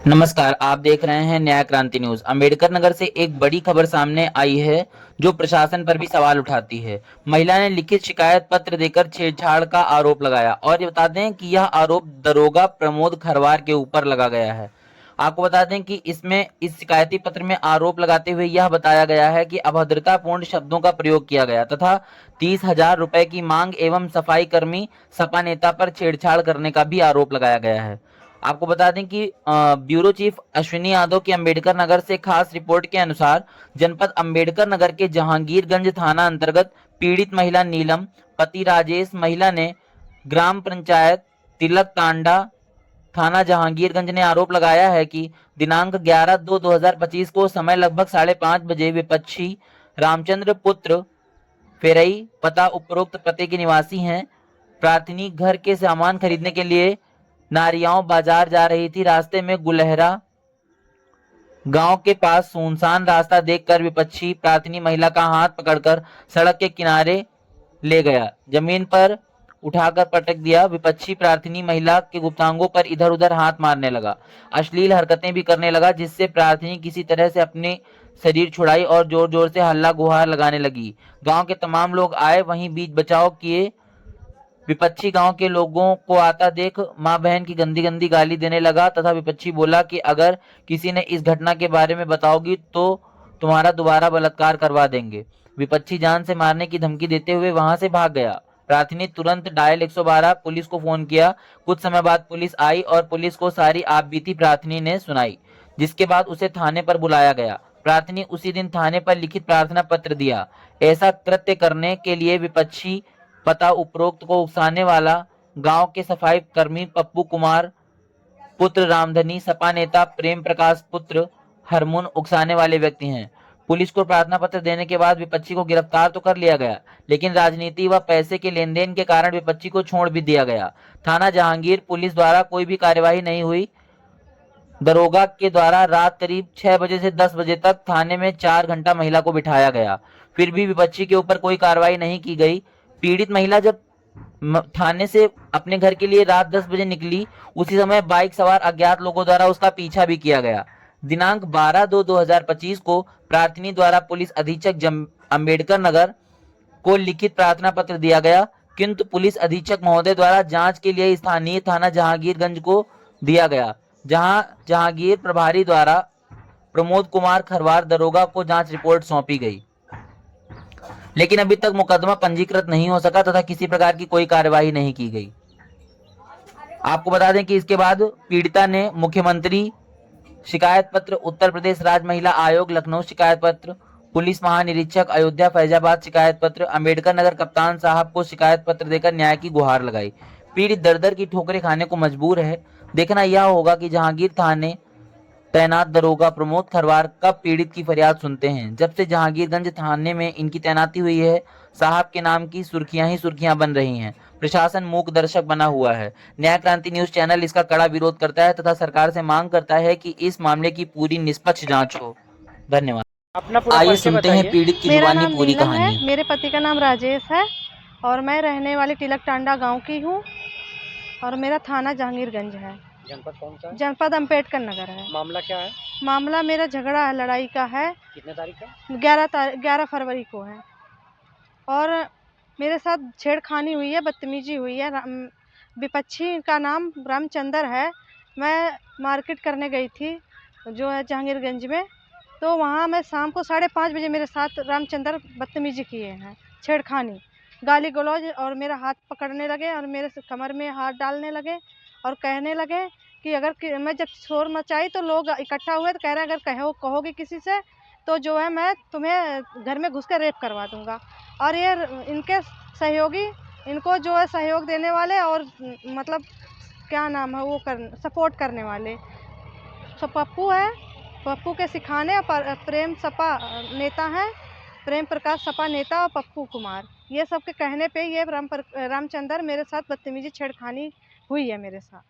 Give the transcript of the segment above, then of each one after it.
नमस्कार, आप देख रहे हैं न्याय क्रांति न्यूज। अंबेडकर नगर से एक बड़ी खबर सामने आई है जो प्रशासन पर भी सवाल उठाती है। महिला ने लिखित शिकायत पत्र देकर छेड़छाड़ का आरोप लगाया और ये बता दें कि यह आरोप दरोगा प्रमोद खरवार के ऊपर लगा गया है। आपको बता दें कि इस शिकायती पत्र में आरोप लगाते हुए यह बताया गया है कि अभद्रतापूर्ण शब्दों का प्रयोग किया गया तथा 30,000 रुपए की मांग एवं सफाई कर्मी सपा नेता पर छेड़छाड़ करने का भी आरोप लगाया गया है। आपको बता दें कि ब्यूरो चीफ अश्विनी यादव की अंबेडकर नगर से खास रिपोर्ट के अनुसार जनपद अंबेडकर नगर के जहांगीरगंज थाना अंतर्गत पीड़ित महिला नीलम पति राजेश महिला ने ग्राम पंचायत तिलक तांडा थाना जहांगीरगंज ने आरोप लगाया है कि दिनांक 11/2/2025 को समय लगभग 5:30 बजे विपक्षी रामचंद्र पुत्र फेरई पता उपरोक्त पते के निवासी हैं प्रार्थनी घर के सामान खरीदने के लिए नारियाओं बाजार जा रही थी। रास्ते में गुलहरा गांव के पास सुनसान रास्ता देखकर विपक्षी प्रार्थनी महिला का हाथ पकड़कर सड़क के किनारे ले गया, जमीन पर उठाकर पटक दिया। विपक्षी प्रार्थनी महिला के गुप्तांगों पर इधर उधर हाथ मारने लगा, अश्लील हरकतें भी करने लगा, जिससे प्रार्थनी किसी तरह से अपने शरीर छुड़ाई और जोर जोर से हल्ला गुहार लगाने लगी। गांव के तमाम लोग आए, वहीं बीच बचाव किए। विपक्षी गांव के लोगों को आता देख मां बहन की गंदी गंदी गाली देने लगा तथा विपक्षी बोला कि अगर किसी ने इस घटना के बारे में बताओगी तो तुम्हारा दोबारा बलात्कार करवा देंगे। विपक्षी जान से मारने की धमकी देते हुए वहां से भाग गया। प्रार्थनी तुरंत डायल 112 पुलिस को फोन किया। कुछ समय बाद पुलिस आई और पुलिस को सारी आपबीती प्रार्थनी ने सुनाई, जिसके बाद उसे थाने पर बुलाया गया। प्रार्थनी उसी दिन थाने पर लिखित प्रार्थना पत्र दिया। ऐसा कृत्य करने के लिए विपक्षी पता उपरोक्त को उकसाने वाला गांव के सफाई कर्मी पप्पू कुमार पुत्र रामधनी सपा नेता प्रेम प्रकाश पुत्र हरमुन उकसाने वाले व्यक्ति हैं। पुलिस को प्रार्थना पत्र देने के बाद विपक्षी को गिरफ्तार तो कर लिया गया, लेकिन राजनीति व पैसे के लेन देन के कारण विपक्षी को छोड़ भी दिया गया। थाना जहांगीर पुलिस द्वारा कोई भी कार्यवाही नहीं हुई। दरोगा के द्वारा रात करीब 6 बजे से 10 बजे तक थाने में 4 घंटा महिला को बिठाया गया, फिर भी विपक्षी के ऊपर कोई कार्रवाई नहीं की गई। पीड़ित महिला जब थाने से अपने घर के लिए रात 10 बजे निकली, उसी समय बाइक सवार अज्ञात लोगों द्वारा उसका पीछा भी किया गया। दिनांक 12/2/2025 को प्रार्थनी द्वारा पुलिस अधीक्षक अंबेडकर नगर को लिखित प्रार्थना पत्र दिया गया, किंतु पुलिस अधीक्षक महोदय द्वारा जांच के लिए स्थानीय थाना जहांगीरगंज को दिया गया, जहां जहांगीर प्रभारी द्वारा प्रमोद कुमार खरवार दरोगा को जांच रिपोर्ट सौंपी गई, लेकिन अभी तक मुकदमा पंजीकृत नहीं हो सका तथा किसी प्रकार की कोई कार्यवाही नहीं की गई। आपको बता दें कि इसके बाद पीड़िता ने मुख्यमंत्री शिकायत पत्र, उत्तर प्रदेश राज्य महिला आयोग लखनऊ शिकायत पत्र, पुलिस महानिरीक्षक अयोध्या फैजाबाद शिकायत पत्र, अंबेडकर नगर कप्तान साहब को शिकायत पत्र देकर न्याय की गुहार लगाई। पीड़ित दर दर की ठोकरें खाने को मजबूर है। देखना यह होगा कि जहांगीर थाने तैनात दरोगा प्रमोद खरवार कब पीड़ित की फरियाद सुनते हैं। जब से जहांगीरगंज थाने में इनकी तैनाती हुई है, साहब के नाम की सुर्खियां ही सुर्खियां बन रही हैं। प्रशासन मूक दर्शक बना हुआ है। न्याय क्रांति न्यूज चैनल इसका कड़ा विरोध करता है तथा सरकार से मांग करता है कि इस मामले की पूरी निष्पक्ष जांच हो। धन्यवाद। अपना पूरा आइए परिचय सुनते हैं बताइए। पीड़ित की मेरा जुबानी नाम पूरी नीलम है, कहानी। मेरे पति का नाम राजेश है और मैं रहने वाली तिलक टांडा गांव की हूँ और मेरा थाना जहांगीरगंज है। जनपद कौन सा है? जनपद अंबेडकर नगर है। मामला क्या है? मामला मेरा झगड़ा है, लड़ाई का है। कितने तारीख का? 11 फरवरी को है और मेरे साथ छेड़खानी हुई है, बदतमीजी हुई है। विपक्षी का नाम रामचंद्र है। मैं मार्केट करने गई थी जो है जहांगीरगंज में, तो वहाँ मैं शाम को 5:30 बजे मेरे साथ रामचंद्र बदतमीजी किए हैं, छेड़खानी, गाली गलौज और मेरा हाथ पकड़ने लगे और मेरे कमर में हाथ डालने लगे और कहने लगे कि अगर मैं जब शोर मचाई तो लोग इकट्ठा हुए तो कह रहे हैं अगर कहोगे किसी से तो जो है मैं तुम्हें घर में घुस कर रेप करवा दूंगा। और ये इनके सहयोगी, इनको जो है सहयोग देने वाले और मतलब क्या नाम है वो सपोर्ट करने वाले तो पप्पू है। पप्पू के सिखाने पर प्रेम सपा नेता हैं, प्रेम प्रकाश सपा नेता और पप्पू कुमार, ये सब के कहने पे ये रामचंद्र मेरे साथ बदतमीजी छेड़खानी हुई है मेरे साथ।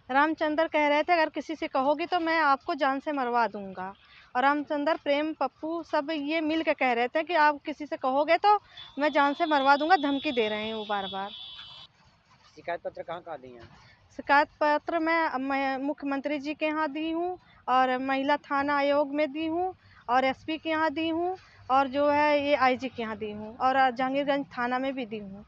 रामचंद्र कह रहे थे अगर किसी से कहोगी तो मैं आपको जान से मरवा दूंगा। और रामचंद्र, प्रेम, पप्पू सब ये मिल के कह रहे थे कि आप किसी से कहोगे तो मैं जान से मरवा दूंगा, धमकी दे रहे हैं वो बार बार। शिकायत पत्र कहाँ दिए हैं? शिकायत पत्र मैं मुख्यमंत्री जी के यहाँ दी हूँ और महिला थाना आयोग में दी हूँ और एसपी के यहाँ दी हूँ और जो है ये आईजी के यहाँ दी हूँ और जहांगीरगंज थाना में भी दी हूँ।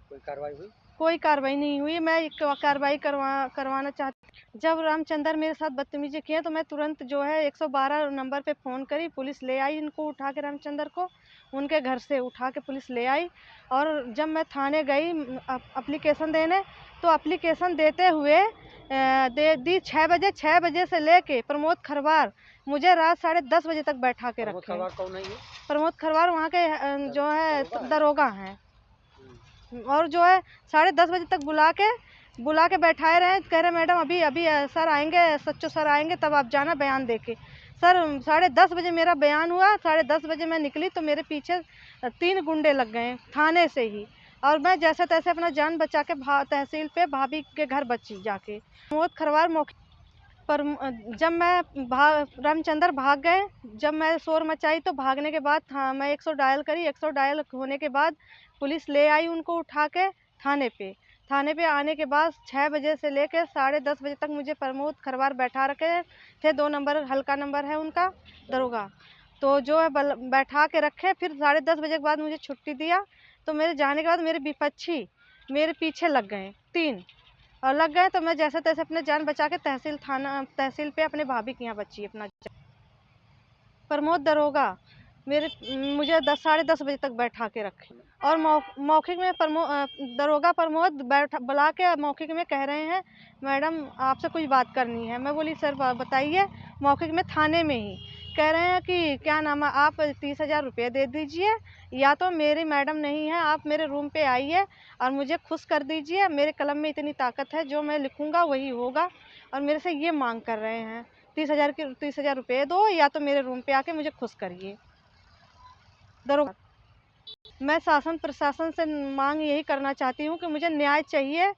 कोई कार्रवाई हुई? कोई कार्रवाई नहीं हुई। मैं एक कार्रवाई करवाना चाहती। जब रामचंद्र मेरे साथ बदतमीजी किए तो मैं तुरंत जो है 112 नंबर पे फ़ोन करी, पुलिस ले आई इनको उठा के, रामचंद्र को उनके घर से उठा के पुलिस ले आई। और जब मैं थाने गई एप्लीकेशन देने, तो एप्लीकेशन देते हुए दे दी 6 बजे से लेके प्रमोद खरवार मुझे रात 10:30 बजे तक बैठा के प्रमोद रखे। खरवार कौन है ये? प्रमोद खरवार वहाँ के जो है दरोगा हैं और जो है 10:30 बजे तक बुला के बैठाए रहे। कह रहे मैडम अभी सर आएंगे, सच्चो सर आएंगे तब आप जाना बयान देके। सर 10:30 बजे मेरा बयान हुआ, 10:30 बजे मैं निकली तो मेरे पीछे 3 गुंडे लग गए थाने से ही और मैं जैसे तैसे अपना जान बचा के तहसील पे भाभी के घर बची जाके। प्रमोद खरवार मौके पर जब मैं रामचंद्र भाग गए, जब मैं शोर मचाई तो भागने के बाद मैं 100 डायल करी। 100 डायल होने के बाद पुलिस ले आई उनको उठा के थाने पे आने के बाद 6 बजे से लेकर 10:30 बजे तक मुझे प्रमोद खरवार बैठा रखे थे। 2 नंबर हल्का नंबर है उनका दरोगा, तो जो है बैठा के रखे। फिर 10:30 बजे के बाद मुझे छुट्टी दिया तो मेरे जाने के बाद मेरे विपक्षी मेरे पीछे लग गए 3 और लग गए तो मैं जैसे तैसे अपने जान बचा के तहसील पे अपने भाभी के यहाँ बची अपना। प्रमोद दरोगा मुझे 10 साढ़े 10 बजे तक बैठा के रखे और मौखिक में दरोगा प्रमोद बुला के मौखिक में कह रहे हैं मैडम आपसे कुछ बात करनी है। मैं बोली सर बताइए। मौखिक में थाने में ही कह रहे हैं कि क्या नाम है, आप 30,000 रुपये दे दीजिए या तो मेरी मैडम नहीं है, आप मेरे रूम पे आइए और मुझे खुश कर दीजिए। मेरे कलम में इतनी ताकत है, जो मैं लिखूंगा वही होगा। और मेरे से ये मांग कर रहे हैं 30,000 रुपये दो या तो मेरे रूम पे आके मुझे खुश करिए। दरोगा, मैं शासन प्रशासन से मांग यही करना चाहती हूँ कि मुझे न्याय चाहिए